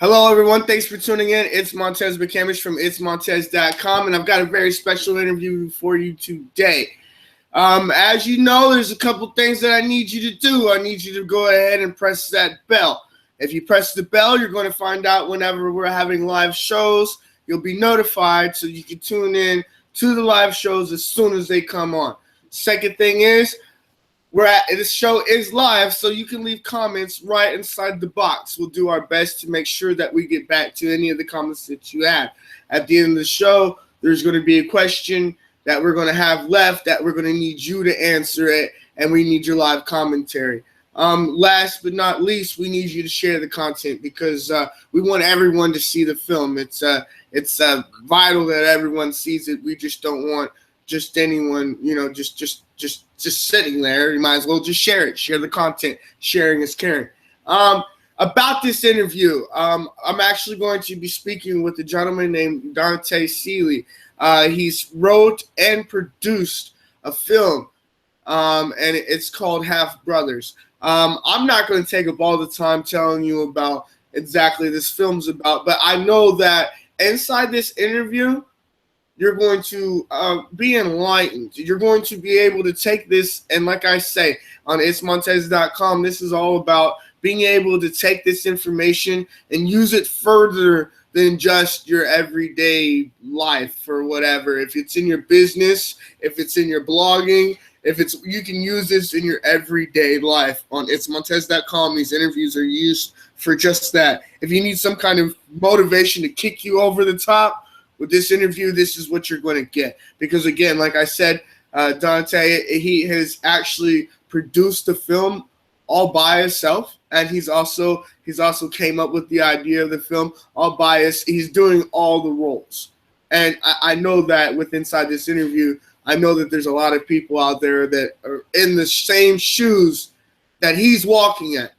Hello, everyone. Thanks for tuning in. It's Montez McCamish from itsmontez.com, and I've got a very special interview for you today. As you know, there's a couple things that I need you to do. I need you to go ahead and press that bell. If you press the bell, you're going to find out whenever we're having live shows. You'll be notified so you can tune in to the live shows as soon as they come on. Second thing is, this show is live, so you can leave comments right inside the box. We'll do our best to make sure that we get back to any of the comments that you have. At the end of the show, there's going to be a question that we're going to have left that we're going to need you to answer it, and we need your live commentary. Last but not least, we need you to share the content because we want everyone to see the film. It's vital that everyone sees it. We just don't want just anyone, just sitting there. You might as well just share it. Share the content. Sharing is caring. About this interview, I'm actually going to be speaking with a gentleman named Delante Sealey. He's wrote and produced a film, and it's called Half Brothers. I'm not going to take up all the time telling you about exactly this film's about, but I know that inside this interview, you're going to be enlightened. You're going to be able to take this, and like I say, on itsmontez.com, this is all about being able to take this information and use it further than just your everyday life or whatever. If it's in your business, if it's in your blogging, you can use this in your everyday life. On itsmontez.com, these interviews are used for just that. If you need some kind of motivation to kick you over the top, with this interview, this is what you're going to get. Because again, like I said, Delante, he has actually produced the film all by himself, and he's also came up with the idea of the film all by himself. He's doing all the roles, and I know that with inside this interview, I know that there's a lot of people out there that are in the same shoes that he's walking at.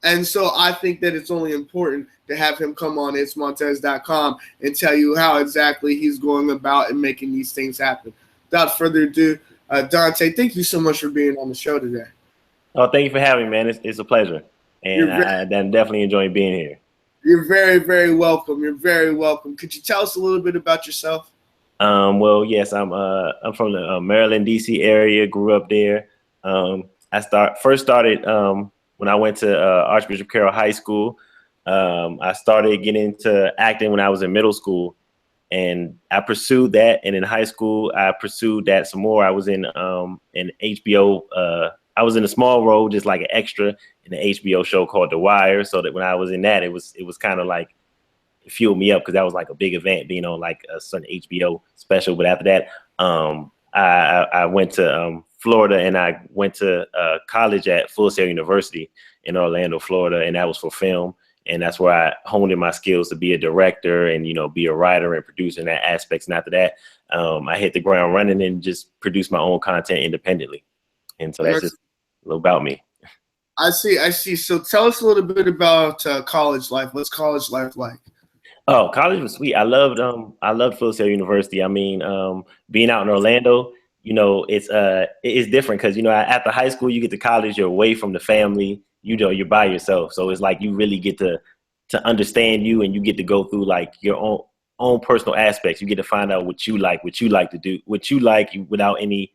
And so I think that it's only important to have him come on itsmontez.com and tell you how exactly he's going about and making these things happen. Without further ado, Delante, thank you so much for being on the show today. Oh, thank you for having me, man. It's a pleasure. And I'm definitely enjoying being here. You're very, very welcome. You're very welcome. Could you tell us a little bit about yourself? Well, yes, I'm from the Maryland, D.C. area, grew up there. I first started when I went to Archbishop Carroll High School. I started getting into acting when I was in middle school, and I pursued that. And in high school, I pursued that some more. I was in HBO. I was in a small role, just like an extra in the HBO show called The Wire. So that when I was in that, it was kind of like it fueled me up because that was like a big event, being on like a certain HBO special. But after that, I went to Florida, and I went to college at Full Sail University in Orlando, Florida, and that was for film. And that's where I honed in my skills to be a director and, be a writer and producer in that aspects. And after that, I hit the ground running and just produced my own content independently. And so that's just a little about me. I see. So tell us a little bit about college life. What's college life like? Oh, college was sweet. I loved Full Sail University. I mean, being out in Orlando, it's different because, after high school, you get to college, you're away from the family, you're by yourself. So it's like you really get to understand you, and you get to go through like your own personal aspects. You get to find out what you like to do, what you like without any,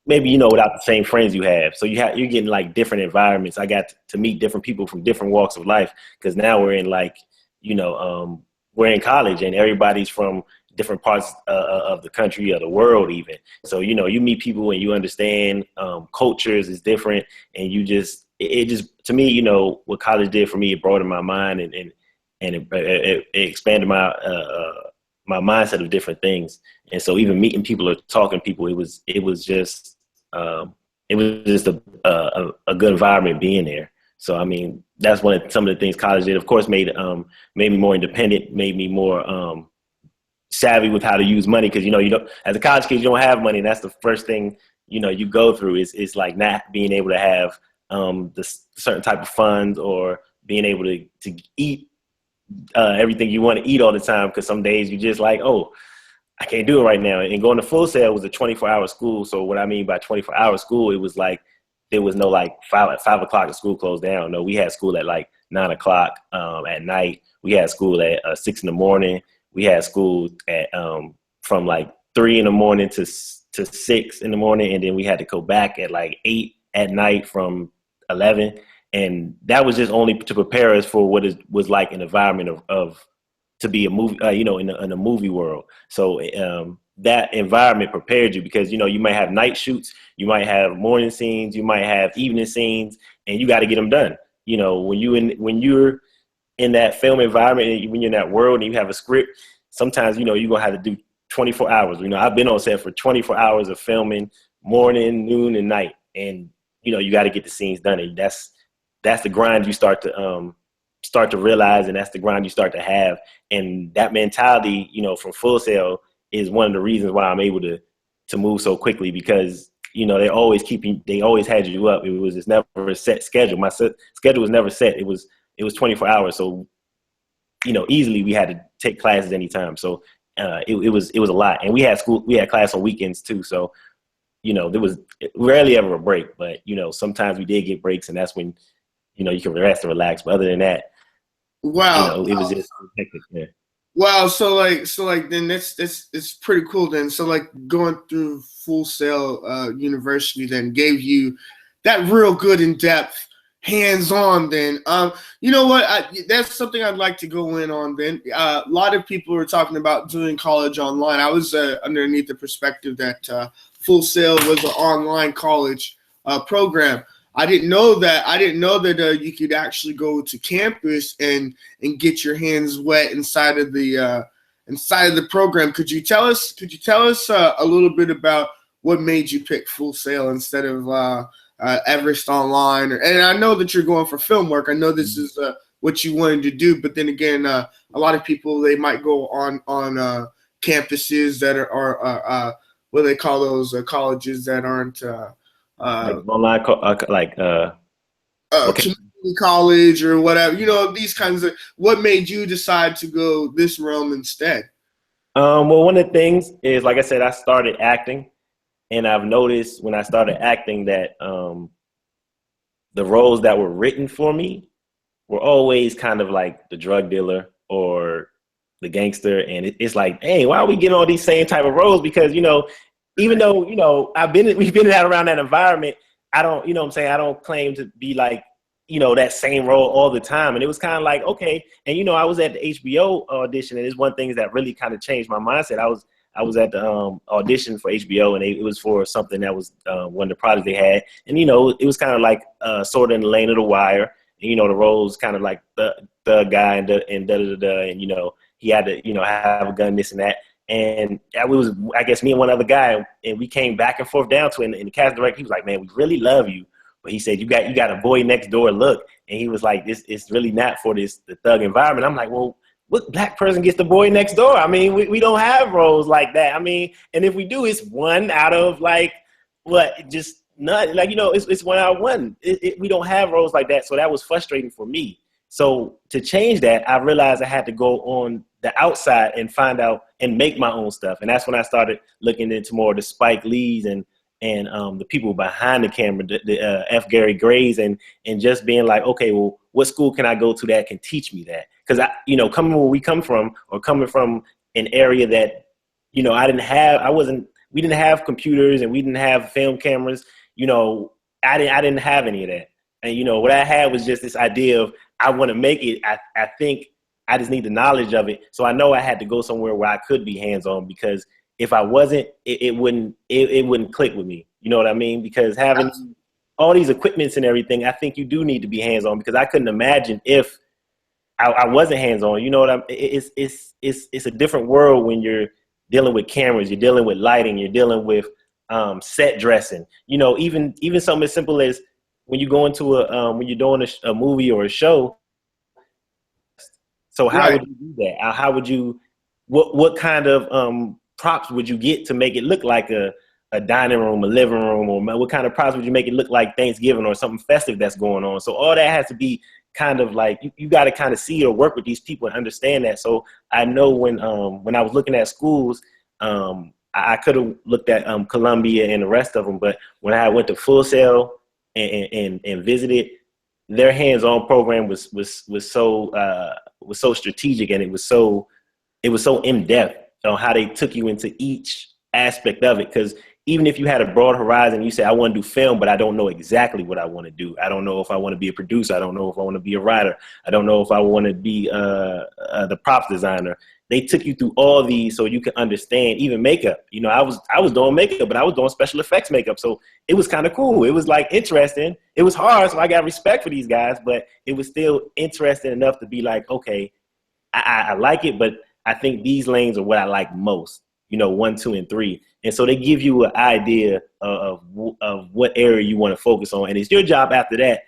maybe, without the same friends you have. So you're getting like different environments. I got to meet different people from different walks of life because now we're in like, we're in college and everybody's from different parts of the country or the world even. So, you meet people and you understand cultures is different, and it just, to me, what college did for me, it broadened my mind and it expanded my mindset of different things. And so even meeting people or talking to people, it was just a good environment being there. So, I mean, that's some of the things college did. Of course, made me more independent, made me more savvy with how to use money. Because, you don't, as a college kid, you don't have money. And that's the first thing, you go through is like not being able to have the certain type of funds or being able to eat everything you want to eat all the time. Because some days you just like, oh, I can't do it right now. And going to Full Sail was a 24-hour school. So what I mean by 24-hour school, it was like there was no like 5 o'clock the school closed down. No, we had school at like 9 o'clock at night. We had school at 6 in the morning. We had school at from like 3 in the morning to 6 in the morning, and then we had to go back at like 8 at night from 11. And that was just only to prepare us for what it was like an environment of to be a movie, in a movie world. So that environment prepared you because, you might have night shoots, you might have morning scenes, you might have evening scenes, and you got to get them done. When you're in that film environment, and when you're in that world and you have a script, sometimes, you're going to have to do 24 hours. I've been on set for 24 hours of filming morning, noon, and night. And, you got to get the scenes done. And that's the grind you start to realize, and that's the grind you start to have. And that mentality, from Full Sail is one of the reasons why I'm able to move so quickly, because, they always had you up. It was just never a set schedule. My schedule was never set. It was 24 hours. So, easily we had to take classes anytime. So it was a lot. And we had class on weekends too. So, there was rarely ever a break, but, sometimes we did get breaks, and that's when, you can rest and relax. But other than that, wow, it was just hectic. Yeah. Wow. So then it's pretty cool then. So like going through Full Sail University then gave you that real good in-depth hands-on then. You know what? That's something I'd like to go in on then. A lot of people are talking about doing college online. I was underneath the perspective that Full Sail was an online college program. I didn't know that you could actually go to campus and get your hands wet inside of the program. Could you tell us a little bit about what made you pick Full Sail instead of Everest Online? And I know that you're going for film work. I know this is what you wanted to do, but then again, a lot of people, they might go on campuses that are what do they call those colleges that aren't like online, community college or whatever, these kinds of. What made you decide to go this realm instead? Well, one of the things is, like I said, I started acting, and I've noticed when I started acting that the roles that were written for me were always kind of like the drug dealer or the gangster, and it's like, hey, why are we getting all these same type of roles? Because even though, we've been around that environment, I don't, I don't claim to be like, that same role all the time. And it was kind of like, okay. And, I was at the HBO audition, and it's one thing that really kind of changed my mindset. I was at the audition for HBO, and it was for something that was one of the projects they had. And, it was kind of like sort of in the lane of The Wire. And, the role was kind of like the guy and da-da-da-da. And, he had to, have a gun, this and that. And it was, I guess, me and one other guy, and we came back and forth down to it. And the cast director, he was like, man, we really love you. But he said, you got a boy next door look. And he was like, it's really not for the thug environment. I'm like, well, what black person gets the boy next door? I mean, we don't have roles like that. I mean, and if we do, it's one out of like, what, just not like, it's one out of one. We don't have roles like that. So that was frustrating for me. So to change that, I realized I had to go on the outside and find out and make my own stuff. And that's when I started looking into more of the Spike Lees and the people behind the camera, the F. Gary Grays, and just being like, okay, well, what school can I go to that can teach me that? Because coming where we come from, or coming from an area that, we didn't have computers and we didn't have film cameras. I didn't have any of that. And, what I had was just this idea of, I want to make it. I think I just need the knowledge of it. So I know I had to go somewhere where I could be hands-on, because if I wasn't, it wouldn't click with me. You know what I mean? Because having all these equipments and everything, I think you do need to be hands-on, because I couldn't imagine if I wasn't hands-on. You know what it's a different world when you're dealing with cameras, you're dealing with lighting, you're dealing with set dressing. Even something as simple as when you go into when you're doing a movie or a show. So how would you do that? How would you, what kind of props would you get to make it look like a dining room, a living room, or what kind of props would you make it look like Thanksgiving or something festive that's going on? So all that has to be kind of like, you got to kind of see or work with these people and understand that. So I know when I was looking at schools, I could have looked at Columbia and the rest of them, but when I went to Full Sail, and visited, their hands-on program was so strategic, and it was so in depth on how they took you into each aspect of it. Because even if you had a broad horizon, you say, I want to do film, but I don't know exactly what I want to do. I don't know if I want to be a producer. I don't know if I want to be a writer. I don't know if I want to be the props designer. They took you through all these so you can understand even makeup. You know, I was doing makeup, but I was doing special effects makeup. So it was kind of cool. It was like interesting. It was hard, so I got respect for these guys, but it was still interesting enough to be like, okay, I like it, but I think these lanes are what I like most, you know, 1, 2, and 3. And so they give you an idea of what area you want to focus on. And it's your job after that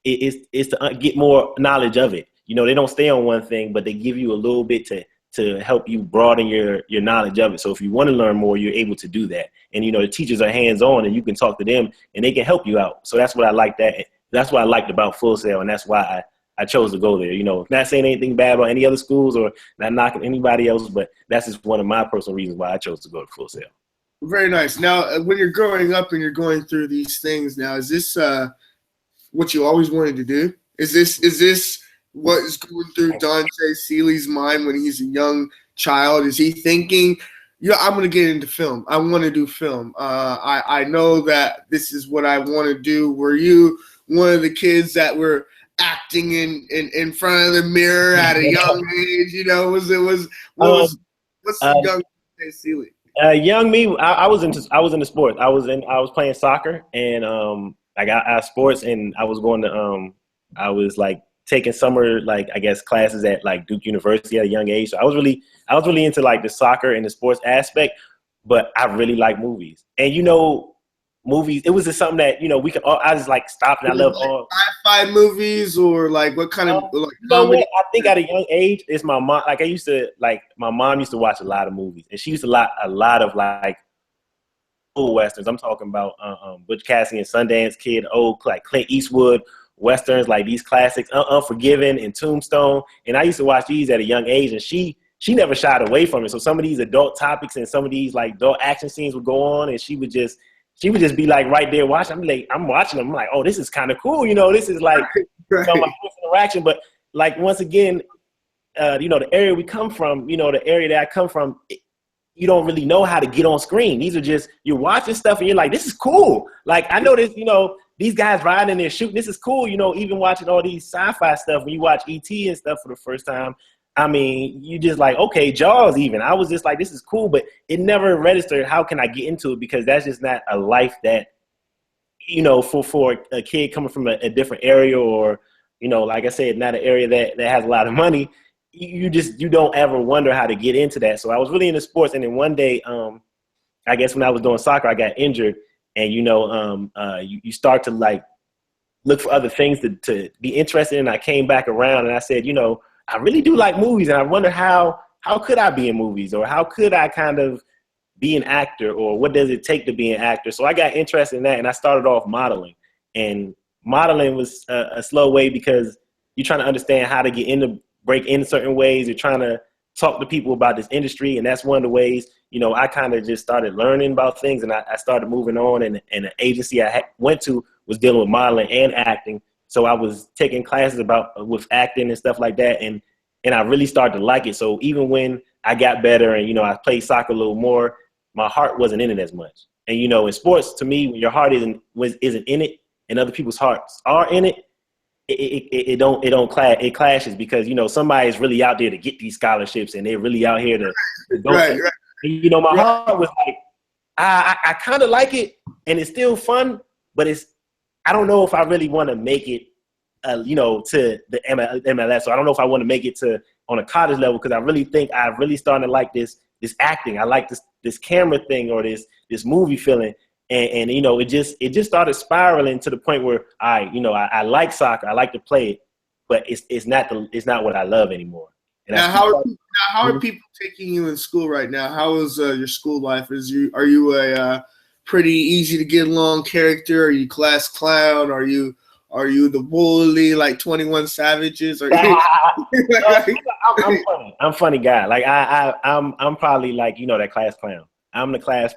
is to get more knowledge of it. You know, they don't stay on one thing, but they give you a little bit to help you broaden your knowledge of it. So if you want to learn more, you're able to do that. And, you know, the teachers are hands-on, and you can talk to them and they can help you out. So that's what I like that's what I liked about Full Sail. And that's why I chose to go there. You know, not saying anything bad about any other schools or not knocking anybody else, but that's just one of my personal reasons why I chose to go to Full Sail. Very nice. Now, when you're growing up and you're going through these things now, is this what you always wanted to do? Is this what is going through Delante Sealey's mind when he's a young child? Is he thinking, yeah, I'm going to get into film. I want to do film. I know that this is what I want to do. Were you one of the kids that were acting in front of the mirror at a young age? You know, what's the young Delante Sealey? Young me, I was into sports. I was playing soccer, and I got out of sports, and I was going to I was like taking summer, like, I guess, classes at like Duke University at a young age. So I was really into like the soccer and the sports aspect, but I really like movies. And, you know, movies, it was just something that, you know, I just like stopped, and I love all sci-fi movies, or like what kind of like comedy? I think at a young age, it's my mom. Like my mom used to watch a lot of movies, and she used to a lot of like old westerns. I'm talking about Butch Cassidy and Sundance Kid, old like Clint Eastwood westerns, like these classics, Unforgiven and Tombstone. And I used to watch these at a young age, and she never shied away from it. So some of these adult topics and some of these like adult action scenes would go on, and she would just be like right there watching. I'm watching them. I'm like, oh, this is kind of cool. You know, this is like right. You know, my first interaction. But like, once again, you know, the area we come from, you know, the area that I come from, you don't really know how to get on screen. These are just, you're watching stuff and you're like, this is cool. Like, I know this, you know, these guys riding there shooting, this is cool. You know, even watching all these sci-fi stuff, when you watch E.T. and stuff for the first time, I mean, you just like, okay, Jaws even. I was just like, this is cool, but it never registered, how can I get into it? Because that's just not a life that, you know, for a kid coming from a different area, or, you know, like I said, not an area that has a lot of money. You don't ever wonder how to get into that. So I was really into sports. And then one day, I guess when I was doing soccer, I got injured, and, you know, you start to like look for other things to be interested in. I came back around and I said, you know, I really do like movies, and I wonder how could I be in movies, or how could I kind of be an actor, or what does it take to be an actor? So I got interested in that, and I started off modeling. And modeling was a slow way, because you're trying to understand how to break in certain ways. You're trying to talk to people about this industry, and that's one of the ways, you know, I kind of just started learning about things, and I started moving on, and the agency I went to was dealing with modeling and acting. So I was taking classes with acting and stuff like that, and I really started to like it. So even when I got better and, you know, I played soccer a little more, my heart wasn't in it as much. And, you know, in sports, to me, when your heart isn't in it and other people's hearts are in it, it clashes, because, you know, somebody's really out there to get these scholarships, and they're really out here to go. Right. And, you know, my heart was like, I kind of like it, and it's still fun, but I don't know if I really want to make it, you know, to the MLS. So I don't know if I want to make it to on a college level, because I really think I really starting to like this acting. I like this camera thing, or this movie feeling. And you know, it just started spiraling to the point where I like soccer, I like to play it, but it's not what I love anymore. And now, how are people taking you in school right now? How is your school life? Are you a pretty easy to get along character? Are you class clown? Are you the bully like 21 Savages? Are you? I'm funny. I'm funny guy. Like I'm probably like, you know, that class clown. I'm the class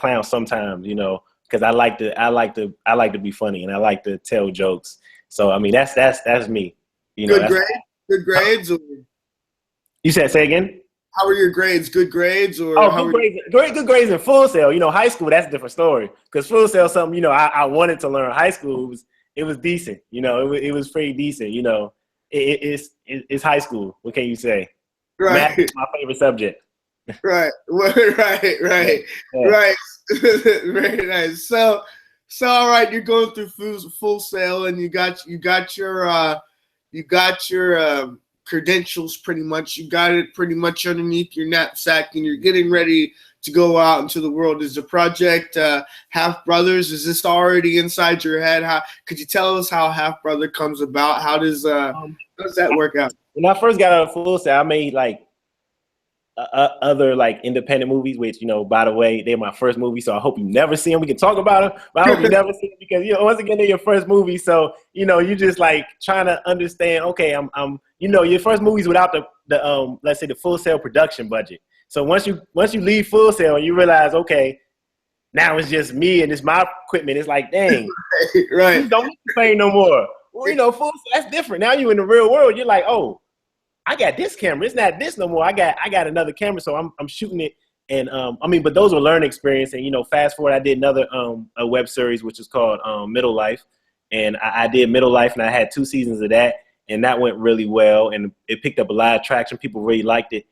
clown sometimes, you know, because I like to be funny and I like to tell jokes. So I mean, that's me. You know, Good grades, or you said say again. how were your grades? Good grades, or Oh, how good grades in Full Sail. You know, high school, that's a different story. Because Full Sail, something, you know, I wanted to learn. High school, it was decent. You know, it was pretty decent. You know, it's high school. What can you say? right, Math is my favorite subject. right, right, Yeah. right. Very nice. So all right, you're going through Full Sail, and you got your credentials pretty much. You got it pretty much underneath your knapsack, and you're getting ready to go out into the world. Is the project Half Brothers? Is this already inside your head? How could you tell us how Half Brother comes about? How does that work out? When I first got out of Full Sail, I made like other like independent movies, which, you know, by the way, they're my first movie, so I hope you never see them. We can talk about them, but I hope you never see them because, you know, once again, they're your first movie, so, you know, you just like trying to understand. Okay, I'm you know, your first movie's without the let's say the Full Sail production budget. So once you leave Full Sail and you realize, okay, now it's just me and it's my equipment, it's like, dang, right. you don't need to pay no more. Well, you know, Full Sail, that's different. Now you in the real world, you're like, oh, I got this camera. It's not this no more. I got another camera, so I'm shooting it. And I mean, but those were learning experience. And, you know, fast forward, I did another a web series which is called Middle Life, and I did Middle Life, and I had 2 seasons of that, and that went really well, and it picked up a lot of traction. People really liked it.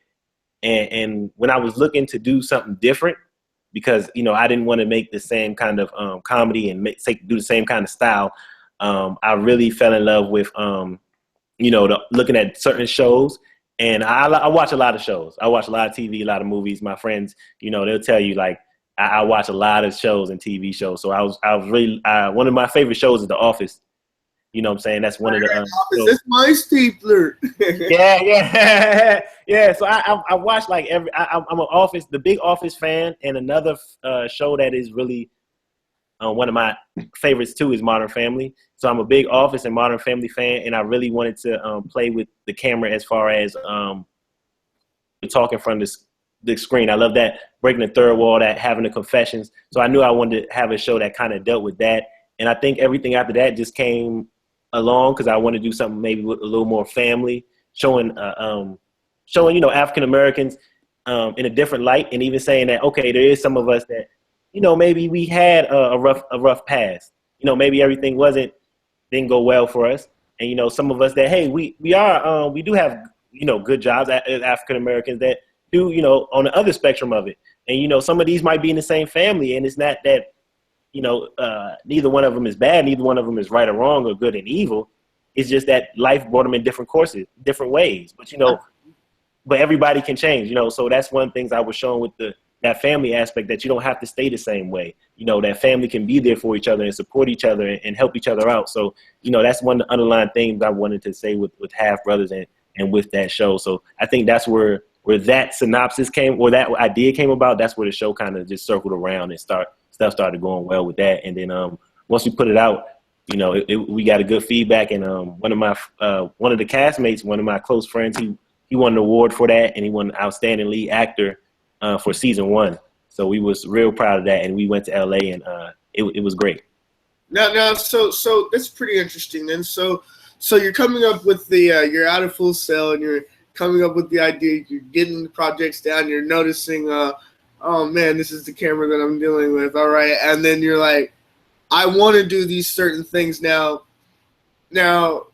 And when I was looking to do something different, because, you know, I didn't want to make the same kind of comedy and do the same kind of style, I really fell in love with you know, looking at certain shows. And I watch a lot of shows. I watch a lot of TV, a lot of movies. My friends, you know, they'll tell you, like, I watch a lot of shows and TV shows. So I was really, one of my favorite shows is The Office. You know what I'm saying? That's one of the This my stapler. yeah. So I watch like I'm the big Office fan, and another show that is really one of my favorites too is Modern Family. So I'm a big Office and Modern Family fan, and I really wanted to play with the camera as far as talking from the screen. I love that, breaking the third wall, that having the confessions. So I knew I wanted to have a show that kind of dealt with that. And I think everything after that just came along because I wanted to do something maybe with a little more family, showing you know, African Americans in a different light, and even saying that, okay, there is some of us that, you know, maybe we had a rough past. You know, maybe everything didn't go well for us. And, you know, some of us that, hey, we do have, you know, good jobs as African Americans that do, you know, on the other spectrum of it. And, you know, some of these might be in the same family, and it's not that, you know, neither one of them is bad, neither one of them is right or wrong or good and evil. It's just that life brought them in different courses, different ways. But, you know, but everybody can change, you know. So that's one of the things I was showing with that family aspect, that you don't have to stay the same way. You know, that family can be there for each other and support each other and help each other out. So, you know, that's one of the underlying things I wanted to say with Half Brothers and with that show. So I think that's where that synopsis came, or that idea came about. That's where the show kind of just circled around and stuff started going well with that. And then once we put it out, you know, we got a good feedback. And one of the castmates, one of my close friends, he won an award for that, and he won Outstanding Lead Actor for season 1. So we was real proud of that, and we went to LA, and it was great. Now, so that's pretty interesting. Then, so you're coming up with you're out of Full Sail, and you're coming up with the idea. You're getting the projects down. You're noticing, oh man, this is the camera that I'm dealing with. All right, and then you're like, I want to do these certain things now. Now,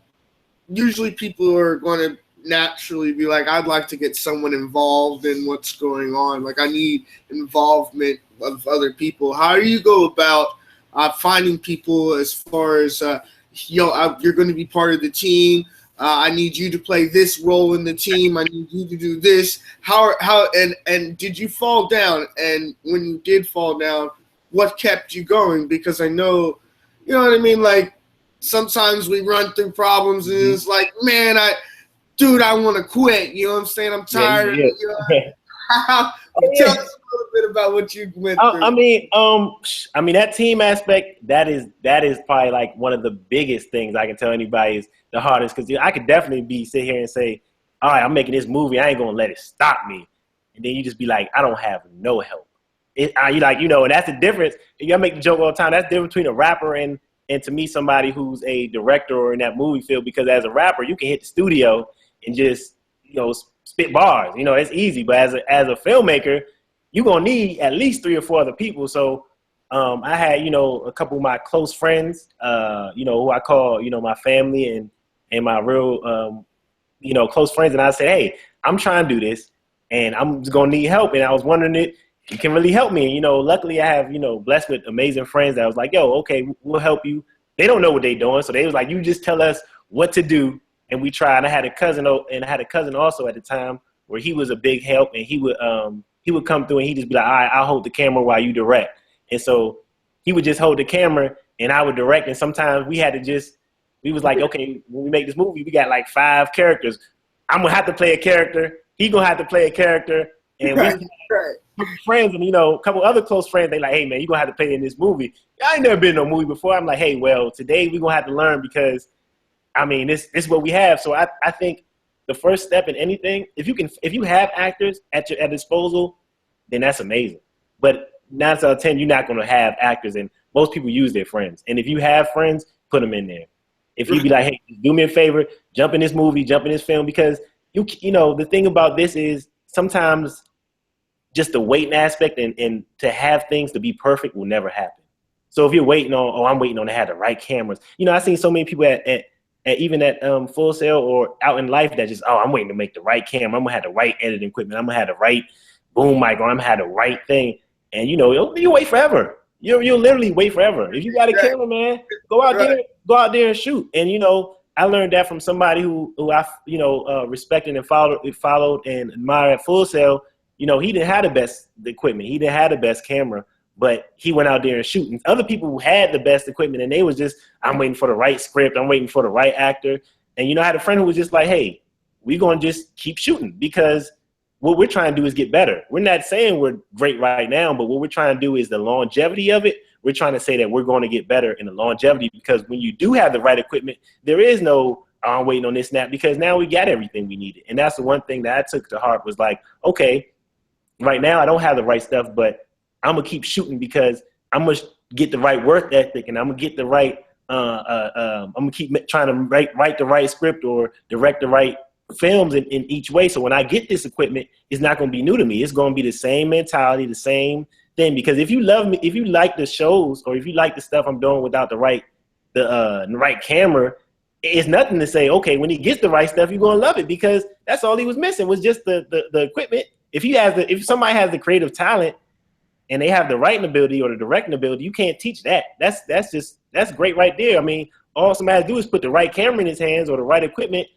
usually people are going to naturally be like, I'd like to get someone involved in what's going on. Like, I need involvement of other people. How do you go about finding people as far as, you're going to be part of the team. I need you to play this role in the team. I need you to do this. And did you fall down? And when you did fall down, what kept you going? Because I know, you know what I mean? Like, sometimes we run through problems and it's like, man, I want to quit. You know what I'm saying? I'm tired. Yeah. You know? Tell us a little bit about what you went through. I mean, that team aspect, that is probably like one of the biggest things I can tell anybody is the hardest. Because I could definitely sit here and say, all right, I'm making this movie. I ain't going to let it stop me. And then you just be like, I don't have no help. you like, you know, and that's the difference. You gotta make the joke all the time. That's the difference between a rapper and to me, somebody who's a director or in that movie field, because as a rapper, you can hit the studio and just, you know, spit bars. You know, it's easy. But as a filmmaker, you're going to need at least 3 or 4 other people. So I had, you know, a couple of my close friends, you know, who I call, you know, my family and my real, you know, close friends. And I said, hey, I'm trying to do this and I'm just going to need help. And I was wondering if you can really help me. And, you know, luckily I have, you know, blessed with amazing friends that was like, yo, okay, we'll help you. They don't know what they're doing. So they was like, you just tell us what to do. And we tried. I had a cousin also at the time where he was a big help, and he would come through and he'd just be like, all right, I'll hold the camera while you direct. And so he would just hold the camera and I would direct. And sometimes we was like, okay, when we make this movie, we got like 5 characters. I'm going to have to play a character. He going to have to play a character. And we friends and, you know, a couple other close friends, they like, hey, man, you're going to have to play in this movie. I ain't never been in no movie before. I'm like, hey, well, today we're going to have to learn because, I mean, this is what we have. So I think the first step in anything, if you have actors at your disposal, then that's amazing. But 9 out of 10, you're not going to have actors, and most people use their friends. And if you have friends, put them in there. If you be like, hey, do me a favor, jump in this movie, jump in this film, because you know, the thing about this is sometimes just the waiting aspect and to have things to be perfect will never happen. So if you're waiting on, I'm waiting on to have the right cameras. You know, I've seen so many people at even at Full Sail or out in life that just, I'm waiting to make the right camera. I'm going to have the right editing equipment. I'm going to have the right boom mic, or I'm going to have the right thing. And, you know, you wait forever. You'll literally wait forever. If you got a camera, man, go out there and shoot. And, you know, I learned that from somebody who I, you know, respected and followed and admired at Full Sail. You know, he didn't have the best equipment. He didn't have the best camera, but he went out there and shoot. And other people who had the best equipment, and they was just, I'm waiting for the right script. I'm waiting for the right actor. And, you know, I had a friend who was just like, hey, we're going to just keep shooting, because what we're trying to do is get better. We're not saying we're great right now, but what we're trying to do is the longevity of it. We're trying to say that we're going to get better in the longevity, because when you do have the right equipment, there is no, I'm waiting on this snap, because now we got everything we needed. And that's the one thing that I took to heart was like, okay, right now I don't have the right stuff, but I'm going to keep shooting because I'm going to get the right work ethic, and I'm going to get the right, I'm going to keep trying to write the right script or direct the right films in each way. So when I get this equipment, it's not going to be new to me. It's going to be the same mentality, the same thing. Because if you love me, if you like the shows, or if you like the stuff I'm doing without the right camera, it's nothing to say, okay, when he gets the right stuff, you're going to love it, because that's all he was missing was just the equipment. If somebody has the creative talent and they have the writing ability or the directing ability, you can't teach that. That's great right there. I mean, all somebody has to do is put the right camera in his hands or the right equipment,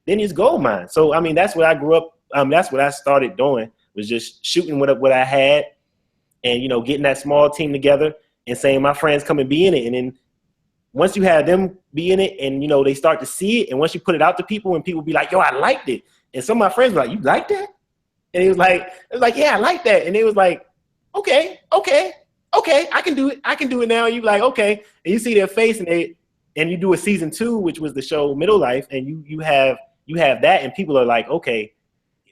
then it's gold mine. So, I mean, that's what I grew up. That's what I started doing, was just shooting what I had, and, you know, getting that small team together and saying my friends come and be in it. And then once you have them be in it and, you know, they start to see it, and once you put it out to people and people be like, yo, I liked it. And some of my friends were like, you like that? And it was like, yeah, I like that. And it was like, okay, I can do it now. You like, okay. And you see their face, and you do a season 2, which was the show Middle Life. And you have that, and people are like, okay,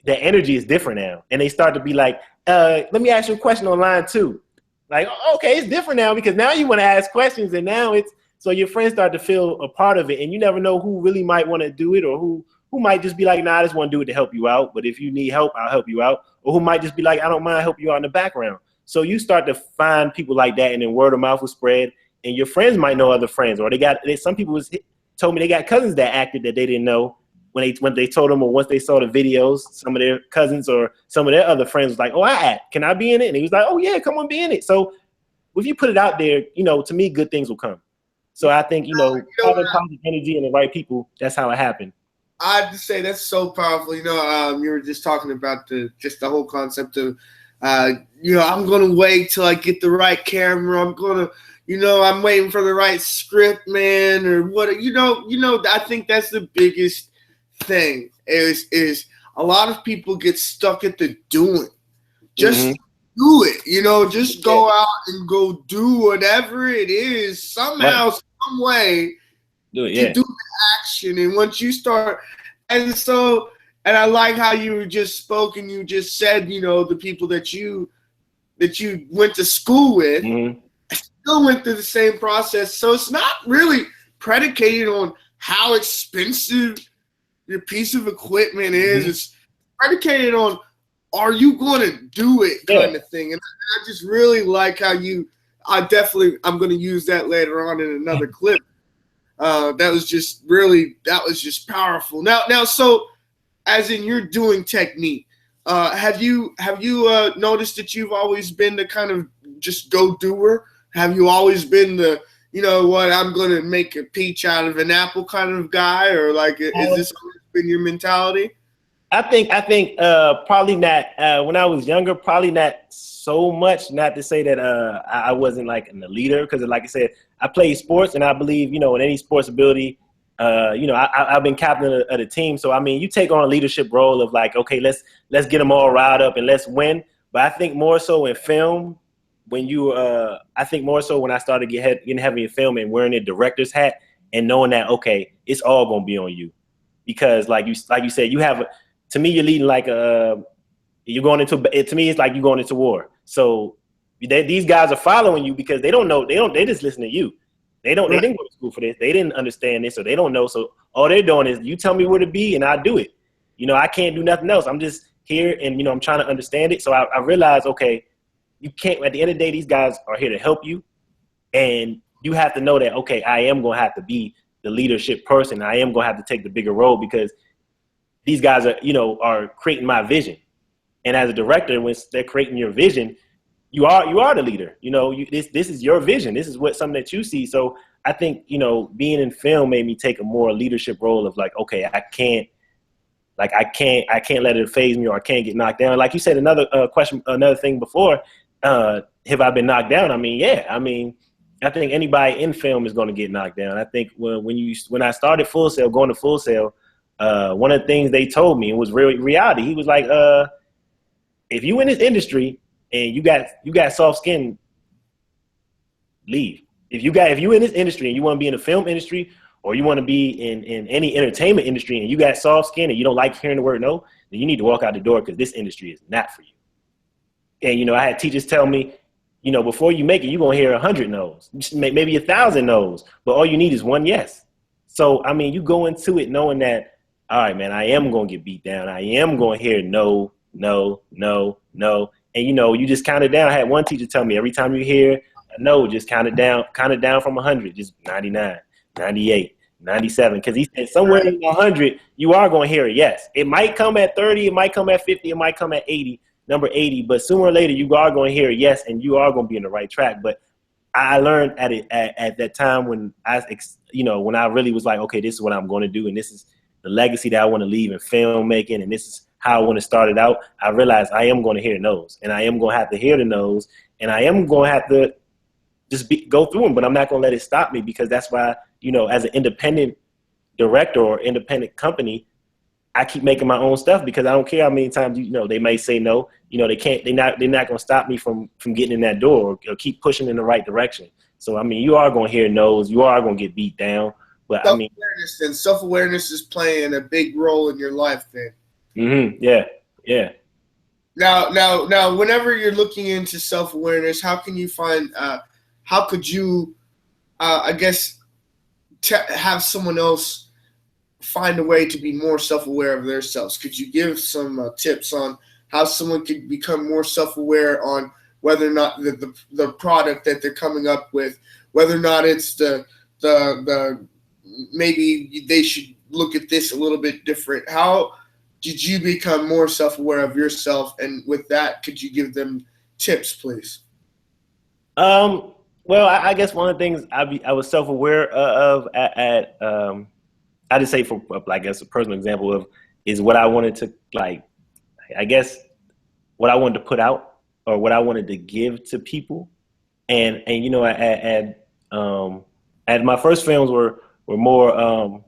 the energy is different now. And they start to be like, let me ask you a question on line 2. Like, okay, it's different now, because now you want to ask questions, and now so your friends start to feel a part of it, and you never know who really might want to do it, or who might just be like, nah, I just want to do it to help you out. But if you need help, I'll help you out. Or who might just be like, I don't mind helping you out in the background. So you start to find people like that, and then word of mouth will spread, and your friends might know other friends, or some people told me they got cousins that acted that they didn't know. When they told them, or once they saw the videos, some of their cousins or some of their other friends was like, oh, I act. Can I be in it? And he was like, oh, yeah, come on, be in it. So if you put it out there, you know, to me, good things will come. So I think, you know, having positive energy and the right people, that's how it happened. I have to say that's so powerful. You know, you were just talking about the whole concept of, you know, I'm going to wait till I get the right camera. I'm going to, you know, I'm waiting for the right script, man, or what, you know, I think that's the biggest thing is a lot of people get stuck at the doing. Just do it, you know, just go out and go do whatever it is somehow, some way to do the action. And once you start, and I like how you just spoke and you just said, you know, the people that you that you went to school with Mm-hmm. still went through the same process. So it's not really predicated on how expensive your piece of equipment is. Mm-hmm. It's predicated on, are you going to do it kind of thing. And I just really like how I'm going to use that later on in another clip. That was just powerful. Now, so as in you're doing technique, have you noticed that you've always been the kind of just go-doer? Have you always been the, you know what, I'm going to make a peach out of an apple kind of guy? Or like, is this always been your mentality? I think probably not. When I was younger, probably not so much. Not to say that I wasn't like a leader, because like I said, I played sports, and I believe, you know, in any sports ability, you know, I've been captain of the team. So I mean, you take on a leadership role of like, okay, let's get them all riled up and let's win. But I think more so in film, when you I think more so when I started getting heavy in film and wearing a director's hat and knowing that, okay, it's all gonna be on you, because like you said, you have to me, you're leading like you're going into, to me, it's like you're going into war. So these guys are following you because they don't know, they just listen to you. They didn't go to school for this. They didn't understand this, so they don't know. So all they're doing is, you tell me where to be and I do it. You know, I can't do nothing else. I'm just here, and, you know, I'm trying to understand it. So I realized, okay, you can't, at the end of the day, these guys are here to help you. And you have to know that, okay, I am going to have to be the leadership person. I am going to have to take the bigger role, because these guys are creating my vision. And as a director, when they're creating your vision, you are the leader. You know, this is your vision. This is something that you see. So I think, you know, being in film made me take a more leadership role of like, okay, I can't let it faze me, or I can't get knocked down. Like you said, another thing before, have I been knocked down? I mean, yeah. I mean, I think anybody in film is going to get knocked down. I think when I started going to Full Sail, one of the things they told me, it was reality. He was like, if you in this industry and you got soft skin, leave. If you in this industry and you want to be in the film industry, or you want to be in any entertainment industry, and you got soft skin and you don't like hearing the word no, then you need to walk out the door, because this industry is not for you. And, you know, I had teachers tell me, you know, before you make it, you're going to hear 100 no's, maybe 1,000 no's, but all you need is one yes. So, I mean, you go into it knowing that, all right, man, I am going to get beat down. I am going to hear no, no, no, no. And, you know, you just count it down. I had one teacher tell me, every time you hear a no, just count it down from 100, just 99, 98, 97. Because he said somewhere in 100, you are going to hear a yes. It might come at 30, it might come at 50, it might come at 80, number 80. But sooner or later, you are going to hear a yes, and you are going to be in the right track. But I learned at that time when when I really was like, okay, this is what I'm going to do, and this is the legacy that I want to leave in filmmaking, and this is how I want to start it out. I realized I am going to hear no's, and I am going to have to hear the no's, and I am going to have to just go through them, but I'm not going to let it stop me, because that's why, you know, as an independent director or independent company, I keep making my own stuff, because I don't care how many times, you know, they may say no. You know, they're not going to stop me from getting in that door, or keep pushing in the right direction. So, I mean, you are going to hear no's, you are going to get beat down, but self-awareness is playing a big role in your life then. Mm-hmm. Yeah. Now, whenever you're looking into self-awareness, how can you find, how could you, I guess, have someone else find a way to be more self-aware of themselves? Could you give some tips on how someone could become more self-aware on whether or not the product that they're coming up with, whether or not it's the maybe they should look at this a little bit different? How did you become more self-aware of yourself? And with that, could you give them tips, please? Well, I guess one of the things I was self-aware of I just say, for I guess a personal example of, is what I wanted to, like, I guess what I wanted to put out, or what I wanted to give to people. And you know, at my first films were more on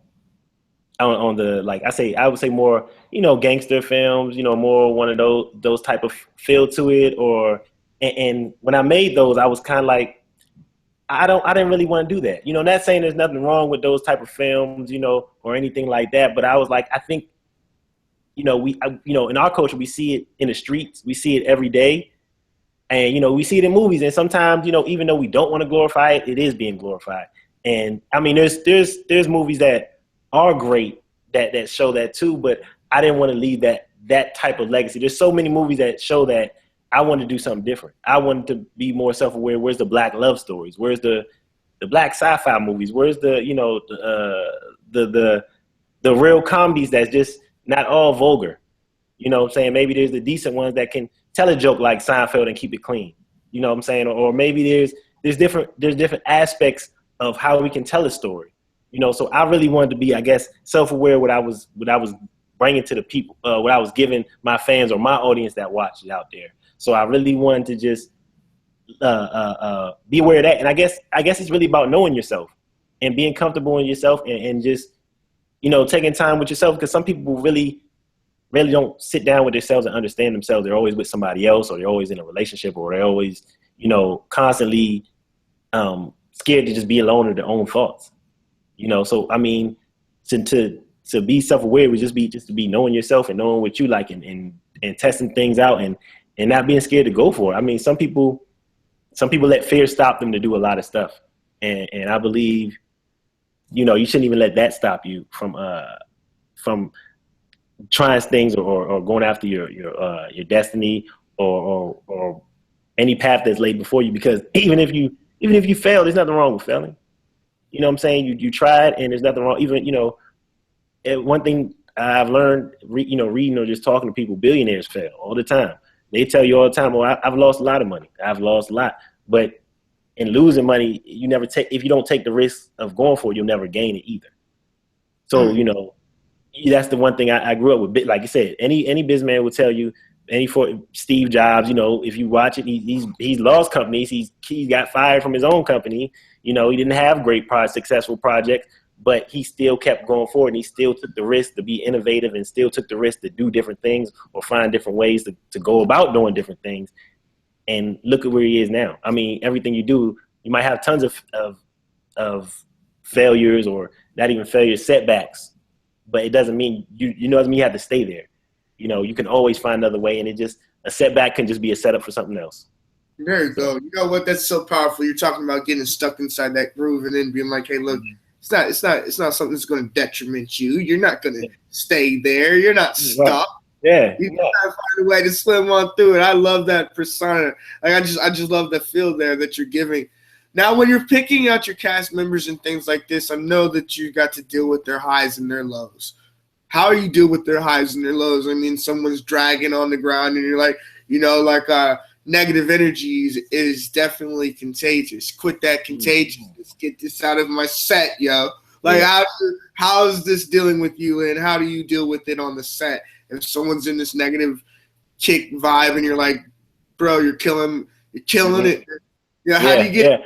the, like I would say more, you know, gangster films, you know, more one of those type of feel to it. And when I made those, I was kind of like, I didn't really want to do that. You know, not saying there's nothing wrong with those type of films, you know, or anything like that. But I was like, I think, you know, in our culture, we see it in the streets, we see it every day. And, you know, we see it in movies, and sometimes, you know, even though we don't want to glorify it, it is being glorified. And I mean, there's movies that are great that show that too, but I didn't want to leave that type of legacy. There's so many movies that show that. I wanted to do something different. I wanted to be more self-aware. Where's the black love stories? Where's the black sci-fi movies? Where's the, you know, the real comedies that's just not all vulgar? You know what I'm saying? Maybe there's the decent ones that can tell a joke like Seinfeld and keep it clean. You know what I'm saying? Or maybe there's different aspects of how we can tell a story. You know, so I really wanted to be, I guess, self-aware what I was bringing to the people, what I was giving my fans or my audience that watches out there. So I really wanted to just be aware of that. And I guess it's really about knowing yourself and being comfortable in yourself and just, you know, taking time with yourself, because some people really don't sit down with themselves and understand themselves. They're always with somebody else, or they're always in a relationship, or they're always, you know, constantly scared to just be alone with their own thoughts. You know, so I mean, to be self-aware would just to be knowing yourself and knowing what you like and testing things out and not being scared to go for it. I mean, some people let fear stop them to do a lot of stuff. And I believe, you know, you shouldn't even let that stop you from trying things or going after your destiny or any path that's laid before you, because even if you fail, there's nothing wrong with failing. You know what I'm saying? You tried, and there's nothing wrong. Even, you know, one thing I've learned, you know, reading or just talking to people, billionaires fail all the time. They tell you all the time, "Oh, I've lost a lot of money. I've lost a lot." But in losing money, if you don't take the risk of going for it, you'll never gain it either. So, you know, that's the one thing I grew up with. Like you said, any businessman will tell you, Steve Jobs, you know, if you watch it, he's lost companies. He got fired from his own company. You know, he didn't have great successful projects, but he still kept going forward, and he still took the risk to be innovative, and still took the risk to do different things or find different ways to go about doing different things. And look at where he is now. I mean, everything you do, you might have tons of failures, or not even failures, setbacks, but it doesn't mean doesn't mean you have to stay there. You know, you can always find another way, and a setback can just be a setup for something else. There you go. You know what? That's so powerful. You're talking about getting stuck inside that groove and then being like, "Hey, look, it's not something that's going to detriment you. You're not going to stay there. You're not stuck. Right. Yeah, you gotta find a way to swim on through it." I love that persona. Like, I just love the feel there that you're giving. Now, when you're picking out your cast members and things like this, I know that you got to deal with their highs and their lows. How do you deal with their highs and their lows? I mean, someone's dragging on the ground, and you're like, you know, like negative energies is definitely contagious. Quit that contagion. Let's get this out of my set, yo. Like, how is this dealing with you, and how do you deal with it on the set? If someone's in this negative kick vibe, and you're like, bro, you're killing it. Yeah, how do you get?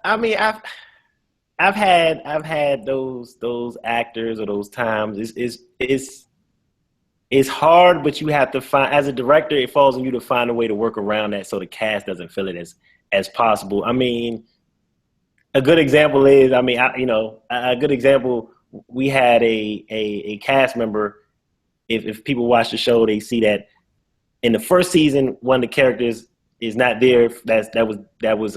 I mean, I've had those actors or those times. It's hard, but you have to find, as a director, it falls on you to find a way to work around that so the cast doesn't feel it as possible. I mean, a good example is, a good example, we had a cast member. If people watch the show, they see that in the first season, one of the characters is not there. That was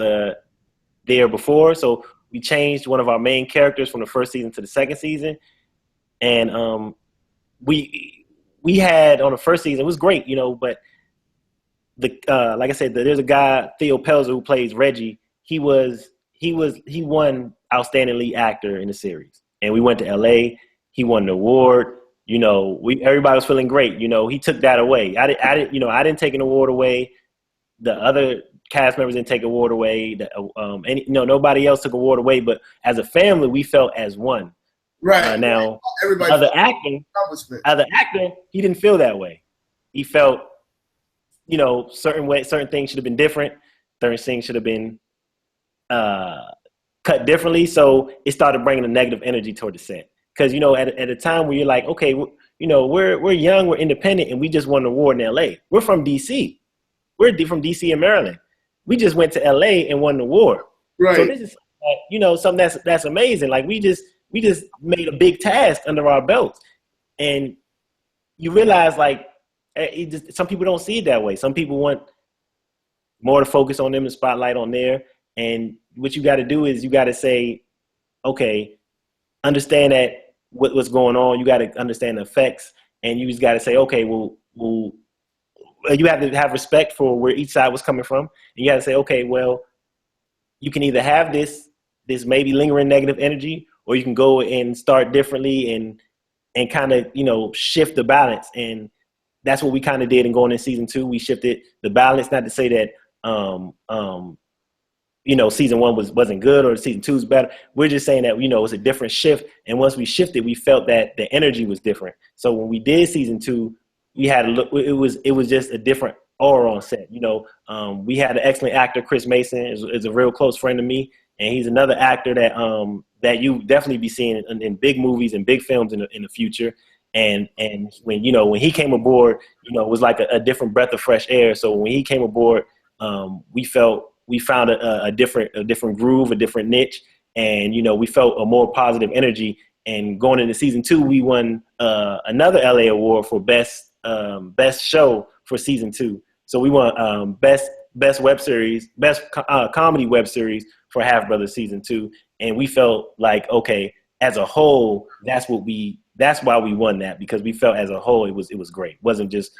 there before. So we changed one of our main characters from the first season to the second season, and we had on the first season, it was great, you know, but like I said, there's a guy, Theo Pelzer, who plays Reggie. He won Outstanding Lead Actor in the series, and we went to LA. He won the award. You know, everybody was feeling great. You know, he took that away. I didn't take an award away. The other cast members didn't take an award away. Nobody else took an award away. But as a family, we felt as one. Right. Now, everybody. Other actor, he didn't feel that way. He felt, you know, certain things should have been different. Certain things should have been cut differently. So it started bringing a negative energy toward the set. Because, you know, at a time where you're like, okay, you know, we're young, we're independent, and we just won an award in LA. We're from DC. We're from DC and Maryland. We just went to LA and won an award. Right. So this is, you know, something that's amazing. Like, we just made a big task under our belts. And you realize, like, some people don't see it that way. Some people want more to focus on them, the spotlight on there. And what you got to do is you got to say, okay, understand that what's going on. You got to understand the effects, and you just got to say, okay, well, you have to have respect for where each side was coming from. And you got to say, okay, well, you can either have this maybe lingering negative energy, or you can go and start differently and kind of, shift the balance. And that's what we kind of did in going in season 2. We shifted the balance, not to say that, season 1 wasn't good or season 2 is better. We're just saying that, it's a different shift. And once we shifted, we felt that the energy was different. So when we did season 2, we had a look, it was just a different aura on set. We had an excellent actor, Chris Mason is a real close friend of me. And he's another actor that you definitely be seeing in big movies and big films in the future. And when he came aboard, it was like a different breath of fresh air. So when he came aboard, we found a different groove, a different niche, and we felt a more positive energy. And going into season 2, we won another LA award for best show for season 2. So we won best web series, best comedy web series for Half Brothers season 2. And we felt like, okay, as a whole, that's why we won that, because we felt as a whole it was great. It wasn't just.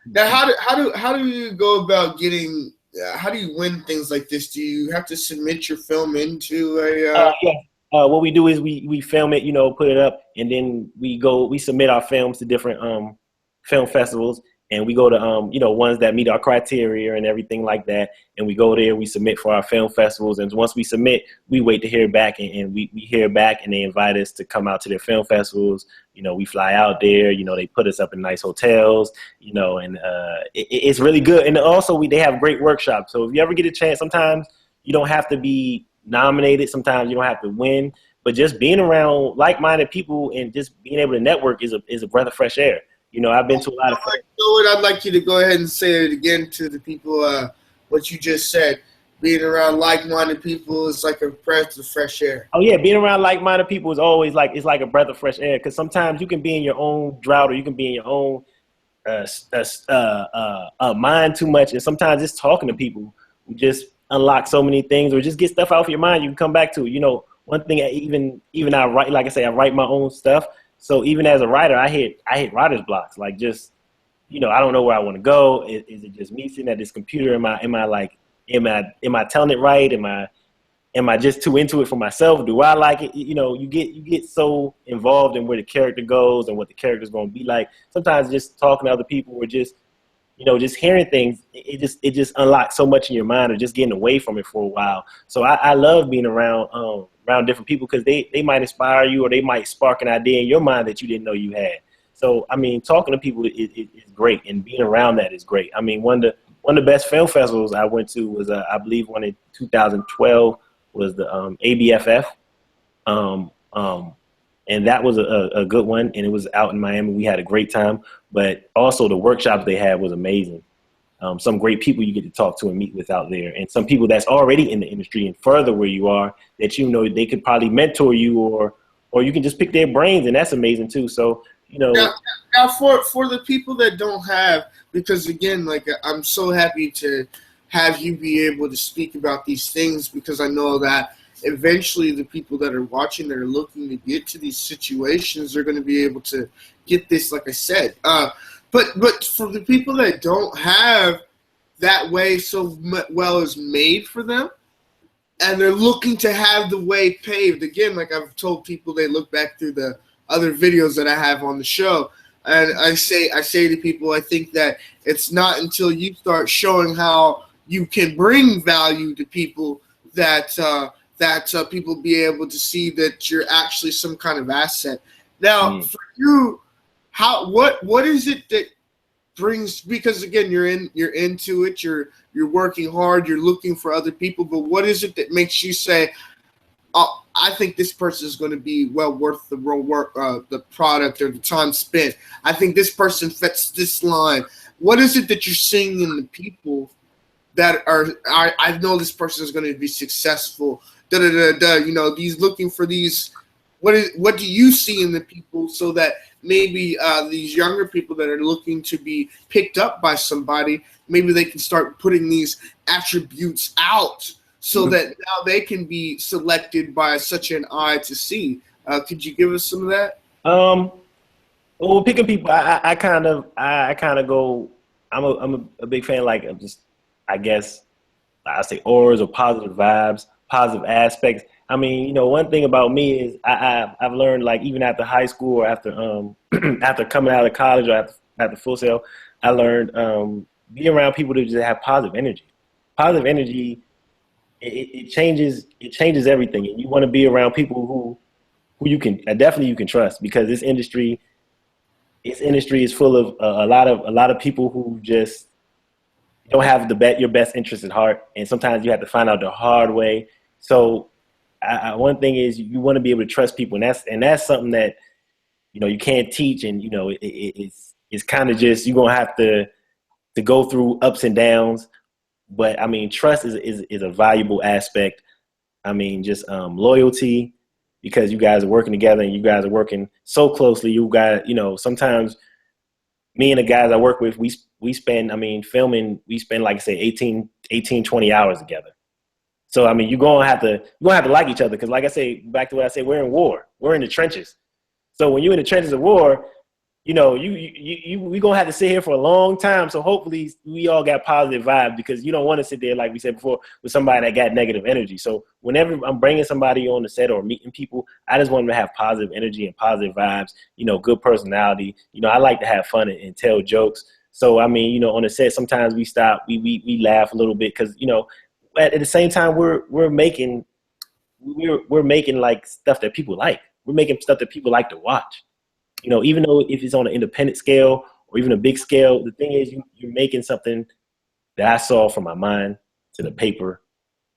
Now, how do you go about getting? How do you win things like this? Do you have to submit your film into a? Yeah. What we do is we film it, put it up, and then we submit our films to different film festivals, and we go to ones that meet our criteria and everything like that, and we go there, we submit for our film festivals, and once we submit, we wait to hear back, and we hear back, and they invite us to come out to their film festivals. We fly out there, they put us up in nice hotels, and it's really good. And also they have great workshops. So if you ever get a chance, sometimes you don't have to be nominated. Sometimes you don't have to win, but just being around like-minded people and just being able to network is a breath of fresh air. I've been to a lot of. I'd like you to go ahead and say it again to the people. What you just said, being around like-minded people is like a breath of fresh air. Oh yeah, being around like-minded people is always it's like a breath of fresh air. Because sometimes you can be in your own drought, or you can be in your own mind too much, and sometimes just talking to people just unlock so many things, or just get stuff out of your mind. You can come back to it. One thing, even I write, like I say, I write my own stuff. So even as a writer, I hit writer's blocks. Like, just, I don't know where I want to go. Is it just me sitting at this computer? Am I telling it right? Am I just too into it for myself? Do I like it? You get so involved in where the character goes and what the character's going to be like. Sometimes just talking to other people, or just hearing things, it just unlocks so much in your mind, or just getting away from it for a while. So I love being around different people, because they might inspire you, or they might spark an idea in your mind that you didn't know you had. So, talking to people is great, and being around that is great. One of the best film festivals I went to was, I believe, one in 2012 was the ABFF. And that was a good one, and it was out in Miami. We had a great time, but also the workshops they had was amazing. Some great people you get to talk to and meet with out there, and some people that's already in the industry and further where you are, that they could probably mentor you, or you can just pick their brains, and that's amazing too. So now for the people that don't have, because again, like, I'm so happy to have you be able to speak about these things, because I know that eventually the people that are watching, that are looking to get to these situations, are going to be able to get this, like I said. But for the people that don't have that way so well is made for them, and they're looking to have the way paved, again, like I've told people, they look back through the other videos that I have on the show, and I say to people, I think that it's not until you start showing how you can bring value to people that people be able to see that you're actually some kind of asset. Now, for you, what is it that brings, because again, you're into it, you're working hard, you're looking for other people, but what is it that makes you say, oh, I think this person is going to be well worth the work, the product, or the time spent. I think this person fits this line. What is it that you're seeing in the people that I know this person is going to be successful? These looking for these. What do you see in the people so that maybe these younger people that are looking to be picked up by somebody, maybe they can start putting these attributes out so that now they can be selected by such an eye to see. Could you give us some of that? Well, picking people, I kind of go. I'm a big fan, like, of just, I guess I say auras or positive vibes, positive aspects. I mean, one thing about me is I've learned, like, even after high school or after after coming out of college or after Full Sail, I learned being around people that just have positive energy. Positive energy, it changes everything, and you want to be around people who you can definitely you can trust, because this industry is full of a lot of people who just don't have your best interest at heart, and sometimes you have to find out the hard way. So one thing is you want to be able to trust people, and that's something that you can't teach, and it's kind of just, you're gonna have to go through ups and downs. But I mean, trust is a valuable aspect. I mean, just loyalty, because you guys are working together and you guys are working so closely. You guys, sometimes me and the guys I work with, we spend, I mean, filming, we spend, like I say, 18, 20 hours together. So, I mean, you're going to have to like each other, because, like I say, back to what I say, we're in war. We're in the trenches. So when you're in the trenches of war, we're going to have to sit here for a long time. So hopefully we all got positive vibes, because you don't want to sit there, like we said before, with somebody that got negative energy. So whenever I'm bringing somebody on the set or meeting people, I just want them to have positive energy and positive vibes, good personality. I like to have fun and tell jokes. So, I mean, on the set, sometimes we stop, we laugh a little bit, because, at the same time, we're making like stuff that people like. We're making stuff that people like to watch. Even though if it's on an independent scale or even a big scale, the thing is you're making something that I saw from my mind to the paper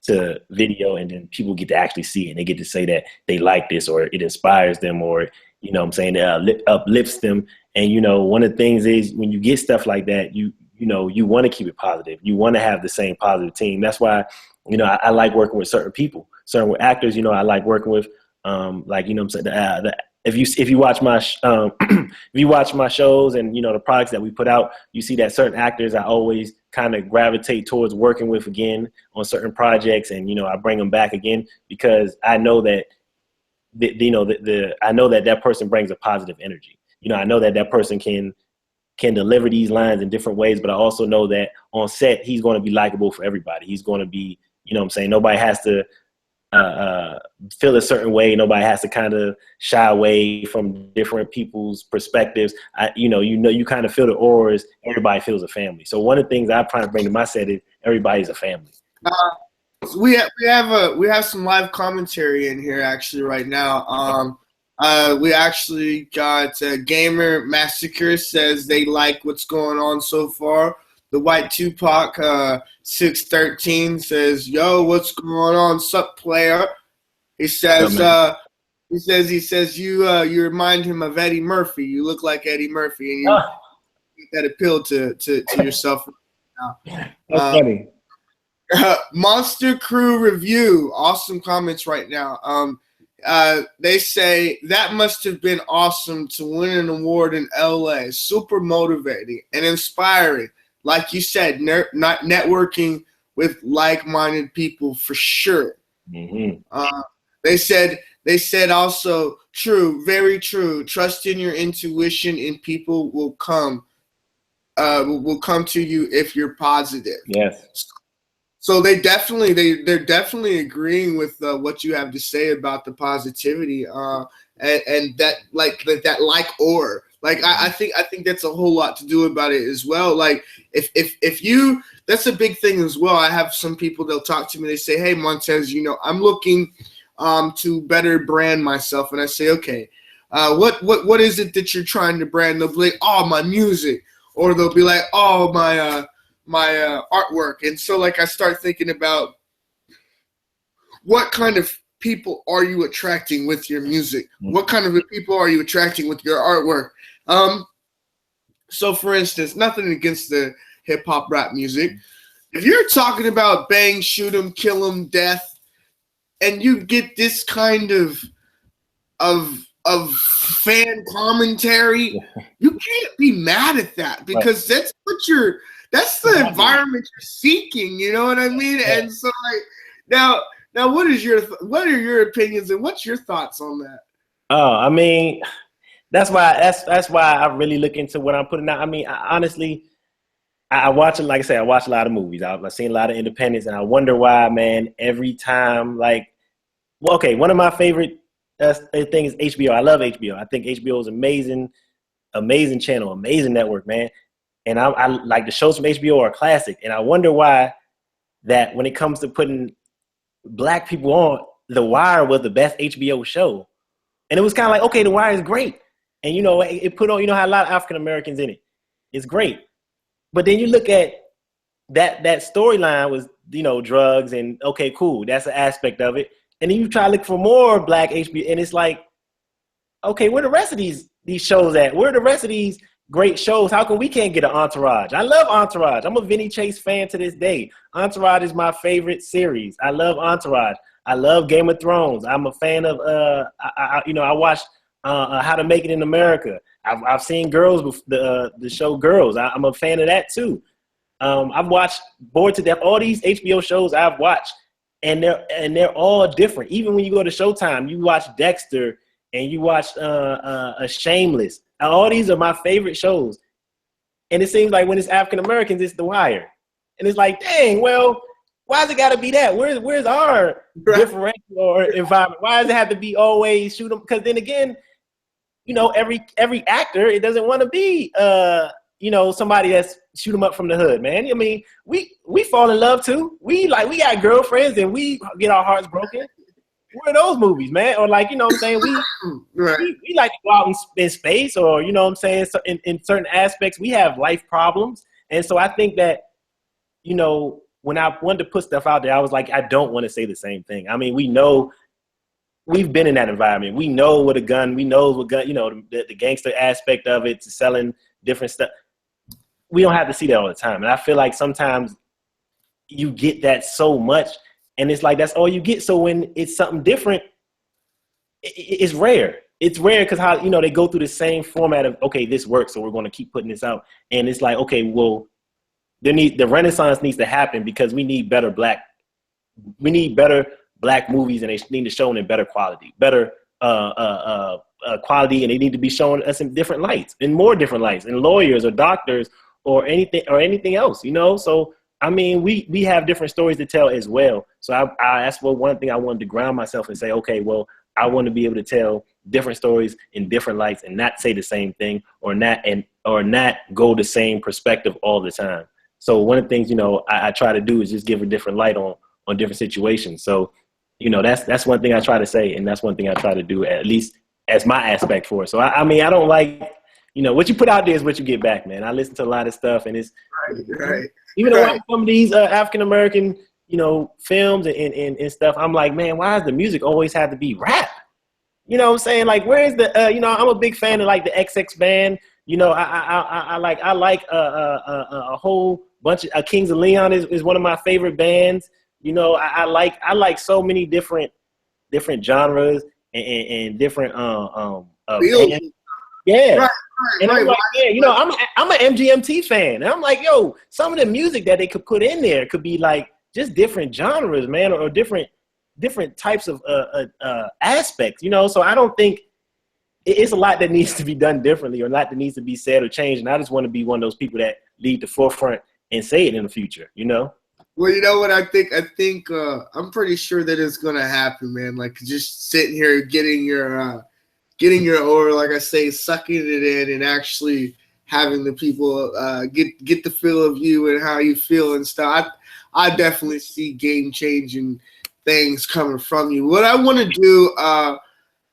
to video, and then people get to actually see it, and they get to say that they like this, or it inspires them, or, it uplifts them. And, one of the things is, when you get stuff like that, you want to keep it positive. You want to have the same positive team. That's why, I like working with certain people, certain actors, I like working with, like, I'm saying, if you watch my if you watch my shows and the products that we put out, you see that certain actors I always kind of gravitate towards working with again on certain projects, and I bring them back again, because I know that I know that person brings a positive energy. I know that person can deliver these lines in different ways, but I also know that on set he's going to be likable for everybody. He's going to be, nobody has to feel a certain way. Nobody has to kind of shy away from different people's perspectives. You kind of feel the auras. Everybody feels a family. So one of the things I try to bring to my set is everybody's a family. We have some live commentary in here actually right now. We actually got Gamer Massacre says they like what's going on so far. The White Tupac 613 says, "Yo, what's going on, sup player?" He says, he says you remind him of Eddie Murphy. You look like Eddie Murphy, and you get that appeal to yourself right now. That's funny. Monster Crew Review, awesome comments right now. They say that must have been awesome to win an award in LA. Super motivating and inspiring. Like you said, not networking with like-minded people for sure. Mm-hmm. They said also, true, very true. Trust in your intuition, and people will come to you if you're positive. Yes. So they're definitely agreeing with what you have to say about the positivity, and that like aura. Like I think that's a whole lot to do about it as well. Like if you, that's a big thing as well. I have some people, they'll talk to me, they say, "Hey Montez, I'm looking to better brand myself," and I say, "Okay, what is it that you're trying to brand?" They'll be like, "Oh, my music," or they'll be like, "Oh, my artwork." And so like I start thinking about what kind of people are you attracting with your music? What kind of people are you attracting with your artwork? So for instance, nothing against the hip hop rap music. If you're talking about bang, shoot 'em, kill 'em, death, and you get this kind of of fan commentary, you can't be mad at that because that's the environment you're seeking. You know what I mean? Yeah. And so like now, what are your opinions and what's your thoughts on that? Oh, I mean, that's why I really look into what I'm putting out. I mean, honestly, I watch it. Like I said, I watch a lot of movies. I've seen a lot of independents, and I wonder why, man. Every time, like, well, okay, one of my favorite things is HBO. I love HBO. I think HBO is amazing channel, amazing network, man. And I like the shows from HBO are classic. And I wonder why that when it comes to putting Black people on, The Wire was the best HBO show. And it was kind of like, okay, The Wire is great. And, you know, it put on, you know, how a lot of African Americans in it. It's great. But then you look at that storyline was, you know, drugs and, okay, cool. That's an aspect of it. And then you try to look for more Black HBO. And it's like, okay, where the rest of these shows at? Where are the rest of these great shows? How come we can't get an Entourage? I love Entourage. I'm a Vinny Chase fan to this day. Entourage is my favorite series. I love Entourage. I love Game of Thrones. I'm a fan of, I watched How to Make It in America. I've seen Girls, the show Girls. I'm a fan of that too. I've watched Bored to Death. All these HBO shows I've watched, and they're all different. Even when you go to Showtime, you watch Dexter and you watch Shameless. All these are my favorite shows. And it seems like when it's African Americans, it's The Wire. And it's like, dang, well, why's it got to be that? Where's our differential or environment? Why does it have to be always shoot them? Because then again, you know, every actor, it doesn't want to be, somebody that's shoot them up from the hood, man. I mean, we fall in love too. We got girlfriends and we get our hearts broken. Where are those movies, man? Or like, you know what I'm saying? We like to go out in space, or, you know what I'm saying? So in certain aspects, we have life problems. And so I think that, you know, when I wanted to put stuff out there, I was like, I don't want to say the same thing. I mean, we know we've been in that environment. We know what a gun, you know, the gangster aspect of it, to selling different stuff. We don't have to see that all the time. And I feel like sometimes you get that so much, and it's like, that's all you get. So when it's something different, it's rare. It's rare because how, you know, they go through the same format of, okay, this works, so we're going to keep putting this out. And it's like, okay, well, the renaissance needs to happen because we need better black movies, and they need to show them in better quality, quality, and they need to be showing us in different lights, in more different lights, and lawyers or doctors or anything else, you know? So, I mean, we have different stories to tell as well. So that's one thing I wanted to ground myself and say, okay, well, I want to be able to tell different stories in different lights and not say the same thing or not go the same perspective all the time. So one of the things, you know, I try to do is just give a different light on different situations. So, you know, that's one thing I try to say, and that's one thing I try to do, at least as my aspect for it. So, I mean, I don't like, you know, what you put out there is what you get back, man. I listen to a lot of stuff, and it's right. Even though some of these African-American, you know, films and stuff, I'm like, man, why does the music always have to be rap? You know what I'm saying? Like, where's the, you know, I'm a big fan of like the XX Band. You know, I like a whole bunch of Kings of Leon is one of my favorite bands. You know, I like so many different genres and different bands. Yeah. Right, and I'm like, yeah, you know, I'm an MGMT fan. And I'm like, yo, some of the music that they could put in there could be like just different genres, man, or different types of aspects, you know? So I don't think it's a lot that needs to be done differently, or a lot that needs to be said or changed. And I just want to be one of those people that lead the forefront and say it in the future, you know? Well, you know what I think I'm pretty sure that it's going to happen, man. Like, just sitting here getting your, or like I say, sucking it in and actually having the people get the feel of you and how you feel and stuff. I definitely see game-changing things coming from you. What I want to do,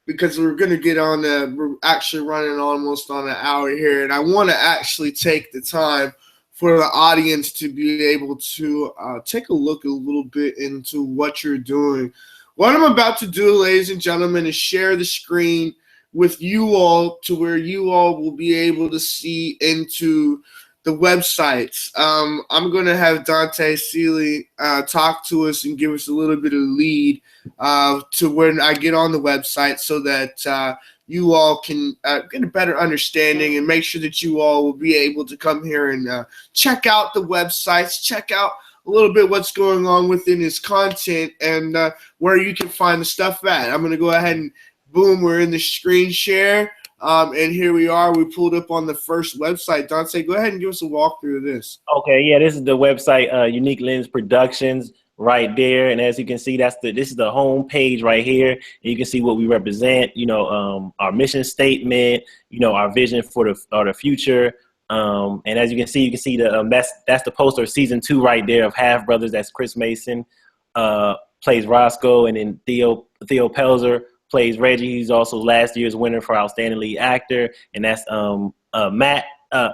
because we're going to get on, we're actually running almost on an hour here, and I want to actually take the time for the audience to be able to take a look a little bit into what you're doing. What I'm about to do, ladies and gentlemen, is share the screen with you all to where you all will be able to see into the websites. I'm going to have Delante Sealey talk to us and give us a little bit of lead to when I get on the website so that you all can get a better understanding and make sure that you all will be able to come here and check out the websites, check out a little bit what's going on within his content and where you can find the stuff at. I'm going to go ahead and boom, we're in the screen share. And here we are. We pulled up on the first website. Delante, go ahead and give us a walkthrough of this. Okay, yeah, this is the website, Unique Lens Productions, right there. And as you can see, this is the home page right here. And you can see what we represent. You know, our mission statement. You know, our vision for the future. And as you can see the that's the poster of season 2 right there of Half Brothers. That's Chris Mason plays Roscoe, and then Theo Pelzer plays Reggie. He's also last year's winner for Outstanding Lead Actor. And that's Matt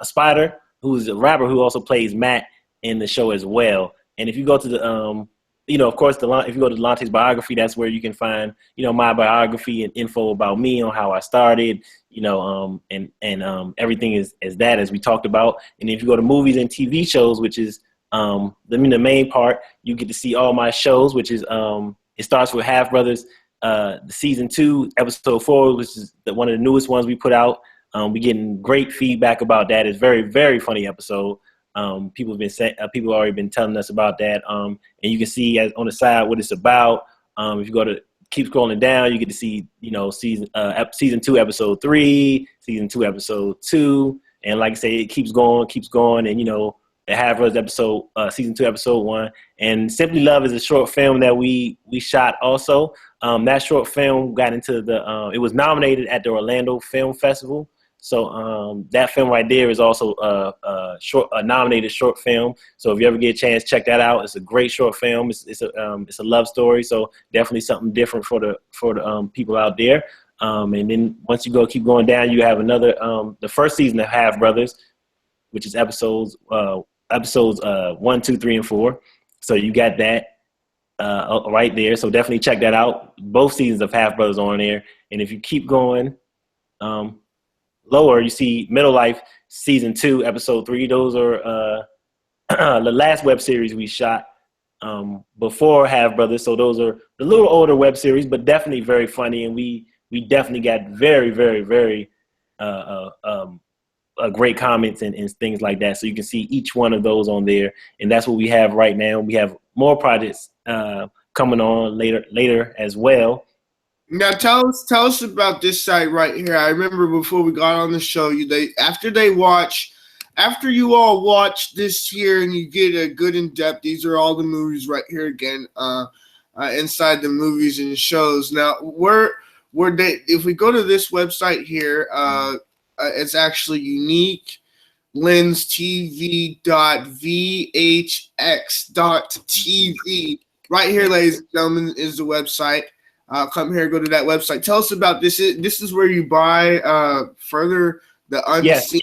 Spider, who's a rapper who also plays Matt in the show as well. And if you go to the, you know, of course, if you go to Delante's biography, that's where you can find, you know, my biography and info about me on how I started, you know, and everything is that, as we talked about. And if you go to movies and TV shows, which is the main part, you get to see all my shows, which is it starts with Half Brothers. The season 2, episode 4, which is one of the newest ones we put out. We're getting great feedback about that. It's very, very funny episode. People have already been telling us about that. And you can see on the side what it's about. If you keep scrolling down, you get to see, you know, season 2, episode 3, season 2, episode 2. And like I say, it keeps going. And, you know, the Half Brothers episode, season 2, episode 1. And Simply Love is a short film that we shot also. That short film got into it was nominated at the Orlando Film Festival. So that film right there is also a nominated short film. So if you ever get a chance, check that out. It's a great short film. It's a love story. So definitely something different for the people out there. And then once you keep going down, you have another the first season of Half Brothers, which is episodes 1, 2, 3, and 4. So you got that right there. So definitely check that out. Both seasons of Half Brothers are on there. And if you keep going lower, you see Middle Life season 2, episode 3. Those are the last web series we shot before Half Brothers. So those are the little older web series, but definitely very funny. And we definitely got very, very, very great comments and things like that. So you can see each one of those on there. And that's what we have right now. We have more projects coming on later as well. Now tell us about this site right here. I remember before we got on the show, after you all watch this here and you get a good in-depth, these are all the movies right here again, inside the movies and shows. Now if we go to this website here, it's actually uniquelens.vhx.tv. Right here, ladies and gentlemen, is the website. Come here, go to that website. Tell us about this. This is where you buy further the unseen.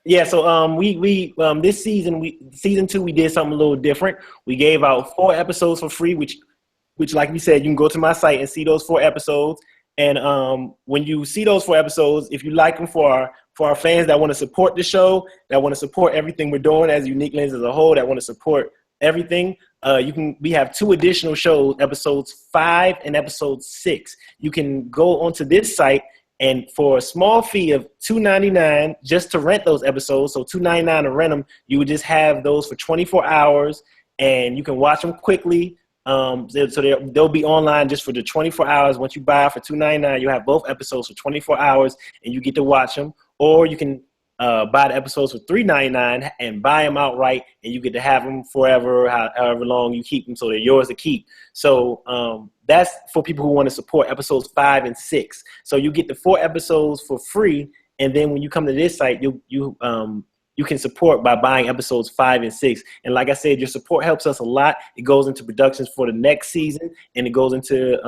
Yeah. So we this season 2 we did something a little different. We gave out 4 episodes for free, which like we said, you can go to my site and see those 4 episodes. And when you see those 4 episodes, if you like them for our fans that want to support the show, that want to support everything we're doing as Unique Lens as a whole, that want to support everything, we have 2 additional shows, episodes 5 and episode 6. You can go onto this site, and for a small fee of $2.99 just to rent those episodes, so $2.99 to rent them, you would just have those for 24 hours, and you can watch them quickly. So they'll be online just for the 24 hours. Once you buy for $2.99, you have both episodes for 24 hours, and you get to watch them. Or you can buy the episodes for $3.99 and buy them outright, and you get to have them forever, however long you keep them, so they're yours to keep. So that's for people who want to support episodes 5 and 6. So you get the 4 episodes for free, and then when you come to this site, you can support by buying episodes 5 and 6. And like I said, your support helps us a lot. It goes into productions for the next season, and it goes into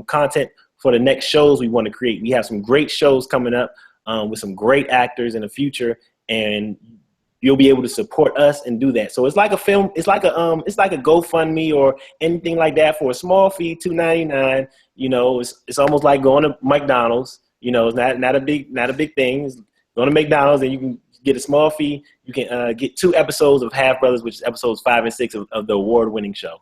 content for the next shows we want to create. We have some great shows coming up with some great actors in the future, and you'll be able to support us and do that. So it's like a film. It's like a GoFundMe or anything like that for a small fee, $2.99. You know, it's almost like going to McDonald's. You know, it's not a big thing. It's going to McDonald's, and you can get a small fee, you can get 2 episodes of Half Brothers, which is episodes 5 and 6 of the award-winning show.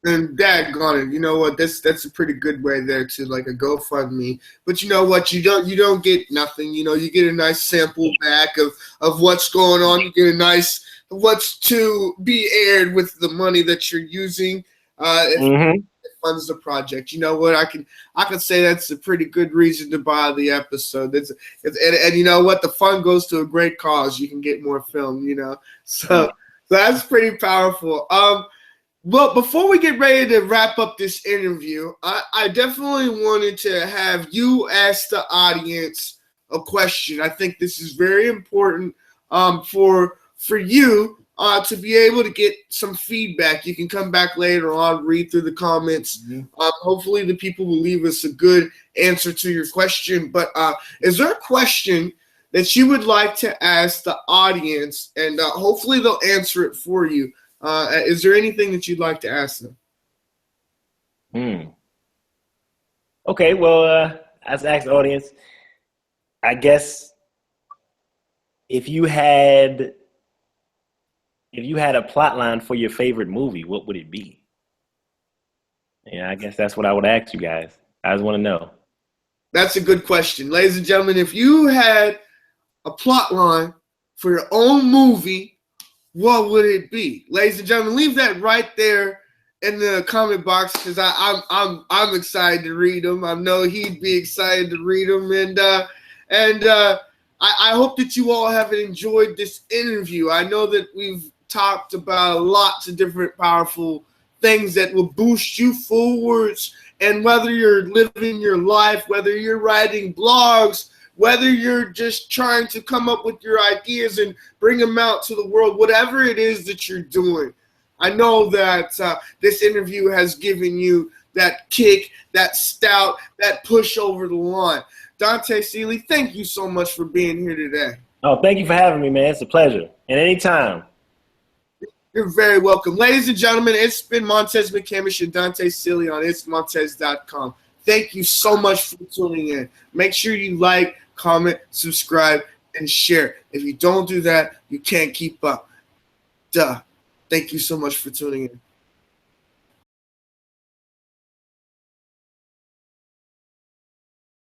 And daggone it, you know what? That's a pretty good way there to like a GoFundMe. But you know what? You don't get nothing. You know, you get a nice sample back of what's going on. You get a nice what's to be aired with the money that you're using. It funds the project. You know what? I can say that's a pretty good reason to buy the episode. And you know what? The fund goes to a great cause. You can get more film. You know, so that's pretty powerful. Well, before we get ready to wrap up this interview, I definitely wanted to have you ask the audience a question. I think this is very important for you to be able to get some feedback. You can come back later on, read through the comments. Hopefully the people will leave us a good answer to your question. But is there a question that you would like to ask the audience? And hopefully they'll answer it for you. Is there anything that you'd like to ask them? Okay, well, as asked the audience, I guess if you had a plot line for your favorite movie, what would it be? Yeah, I guess that's what I would ask you guys. I just want to know. That's a good question. Ladies and gentlemen, if you had a plot line for your own movie, what would it be? Ladies and gentlemen, leave that right there in the comment box because I'm excited to read them. I know he'd be excited to read them, and I hope that you all have enjoyed this interview. I know that we've talked about lots of different powerful things that will boost you forwards, and whether you're living your life, whether you're writing blogs, whether you're just trying to come up with your ideas and bring them out to the world, whatever it is that you're doing, I know that this interview has given you that kick, that stout, that push over the line. Delante Sealey, thank you so much for being here today. Oh, thank you for having me, man. It's a pleasure. And anytime. You're very welcome. Ladies and gentlemen, it's been Montez McCamish and Delante Sealey on itsmontez.com. Thank you so much for tuning in. Make sure you like, comment, subscribe, and share. If you don't do that, you can't keep up. Duh. Thank you so much for tuning in.